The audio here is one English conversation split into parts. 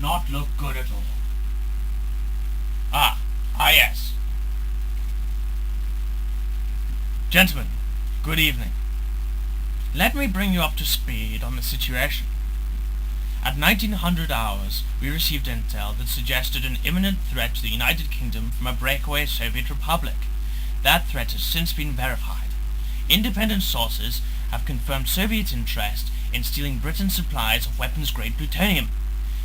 not look good at all. Ah, yes. Gentlemen, good evening. Let me bring you up to speed on the situation. At 1900 hours, we received intel that suggested an imminent threat to the United Kingdom from a breakaway Soviet republic. That threat has since been verified. Independent sources have confirmed Soviet interest in stealing Britain's supplies of weapons-grade plutonium.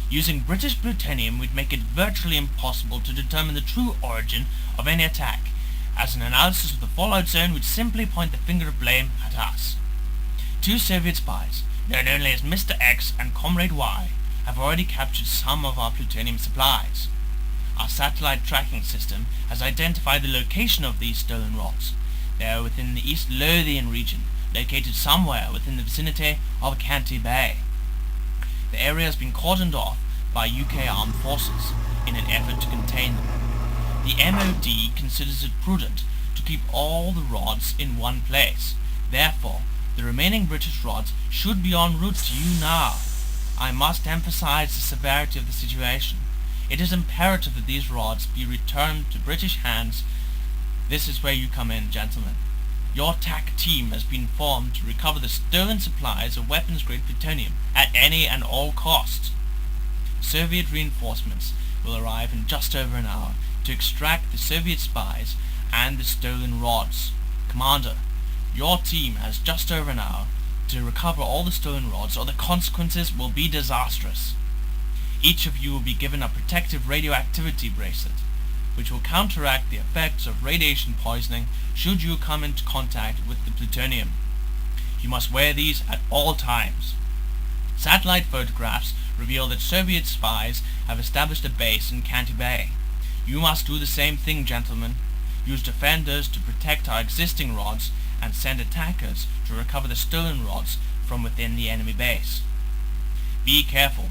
Using British plutonium would make it virtually impossible to determine the true origin of any attack, as an analysis of the fallout zone would simply point the finger of blame at us. Two Soviet spies, known only as Mr. X and Comrade Y, have already captured some of our plutonium supplies. Our satellite tracking system has identified the location of these stolen rods. They are within the East Lothian region, located somewhere within the vicinity of Canty Bay. The area has been cordoned off by UK armed forces in an effort to contain them. The MOD considers it prudent to keep all the rods in one place. Therefore, the remaining British rods should be en route to you now. I must emphasize the severity of the situation. It is imperative that these rods be returned to British hands. This is where you come in, gentlemen. Your TAC team has been formed to recover the stolen supplies of weapons-grade plutonium at any and all costs. Soviet reinforcements will arrive in just over an hour to extract the Soviet spies and the stolen rods. Commander, your team has just over an hour to recover all the stolen rods, or the consequences will be disastrous. Each of you will be given a protective radioactivity bracelet, which will counteract the effects of radiation poisoning should you come into contact with the plutonium. You must wear these at all times. Satellite photographs reveal that Soviet spies have established a base in Canty Bay. You must do the same thing, gentlemen. Use defenders to protect our existing rods and send attackers to recover the stolen rods from within the enemy base. Be careful.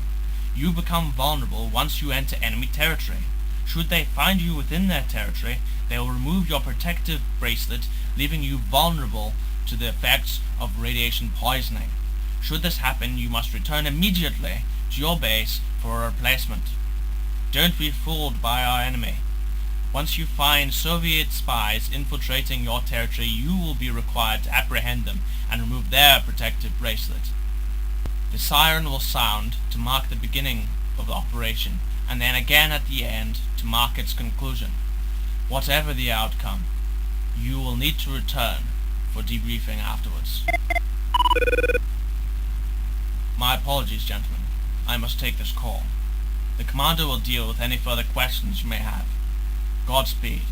You become vulnerable once you enter enemy territory. Should they find you within their territory, they will remove your protective bracelet, leaving you vulnerable to the effects of radiation poisoning. Should this happen, you must return immediately to your base for a replacement. Don't be fooled by our enemy. Once you find Soviet spies infiltrating your territory, you will be required to apprehend them and remove their protective bracelet. The siren will sound to mark the beginning of the operation, and then again at the end to mark its conclusion. Whatever the outcome, you will need to return for debriefing afterwards. My apologies, gentlemen. I must take this call. The commander will deal with any further questions you may have. Godspeed.